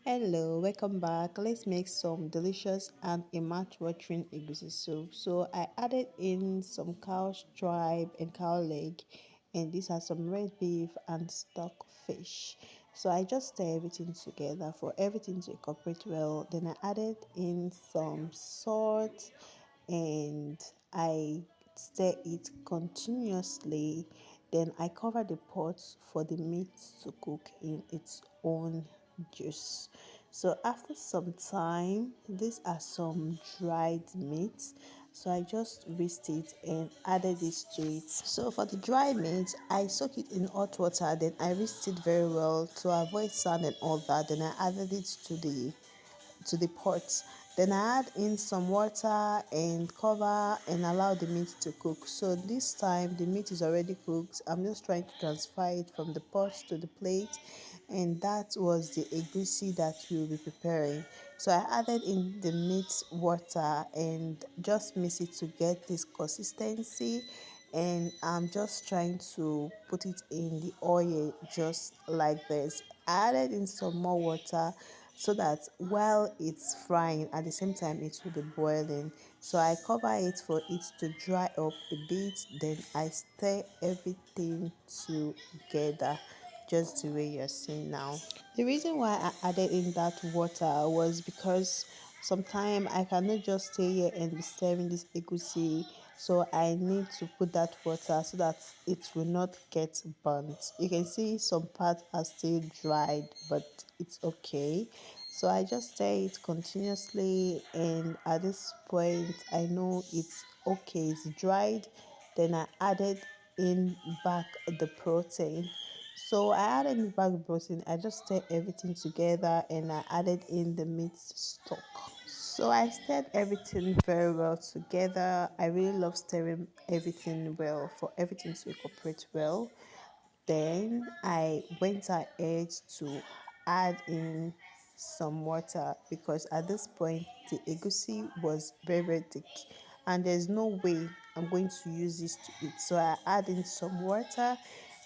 Hello, welcome back. Let's make some delicious and a mouth-watering egusi soup. So I added in some cow stripe and cow leg, and these are some red beef and stock fish. So I just stir everything together for everything to incorporate well. Then I added in some salt and I stir it continuously. Then I cover the pot for the meat to cook in its own juice. So after some time, these are some dried meat. So I just rinsed it and added this to it. So for the dry meat, I soak it in hot water, then I rinsed it very well to avoid sand and all that. Then I added it to the pot. Then I add in some water and cover and allow the meat to cook. So this time the meat is already cooked. I'm just trying to transfer it from the pot to the plate, and that was the egusi that we will be preparing. So I added in the meat water and just mix it to get this consistency, and I'm just trying to put it in the oil just like this. I added in some more water so that while it's frying at the same time it will be boiling. So I cover it for it to dry up a bit, then I stir everything together just the way you're seeing now. The reason why I added in that water was because sometimes I cannot just stay here and be stirring this egusi, so I need to put that water so that it will not get burnt. You can see some parts are still dried, but it's okay. So I just stir it continuously, and at this point I know it's okay, it's dried. Then I added in back the protein. So I added in back the protein. I just stirred everything together and I added in the meat stock. So I stirred everything very well together. I really love stirring everything well for everything to incorporate well. Then I went ahead to add in some water because at this point the egusi was very thick and there's no way I'm going to use this to eat. So I add in some water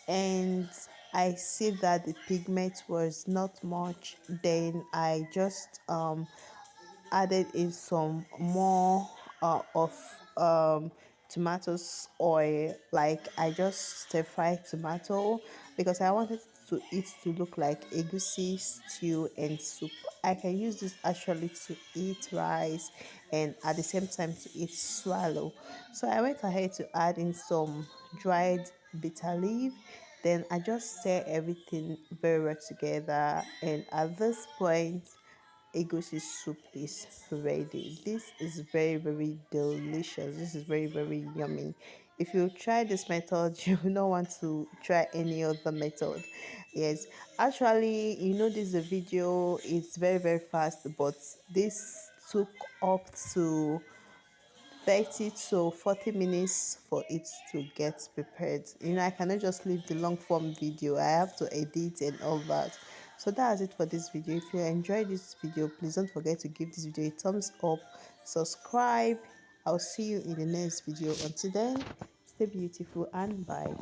and I see that the pigment was not much. Then I just added in some more of tomatoes oil. Like I just stir fry tomato because I wanted to it to look like egusi stew and soup. I can use this actually to eat rice and at the same time to eat swallow. So I went ahead to add in some dried bitter leaf. Then I just stir everything very well together, and at this point Egusi soup is ready. This is very delicious. This is very yummy. If you try this method, you will not want to try any other method. Yes, actually, this video is very fast, but this took up to 30 to 40 minutes for it to get prepared. I cannot just leave the long form video. I have to edit and all that. So that's it for this video. If you enjoyed this video, please don't forget to give this video a thumbs up, subscribe. I'll see you in the next video. Until then, stay beautiful and bye.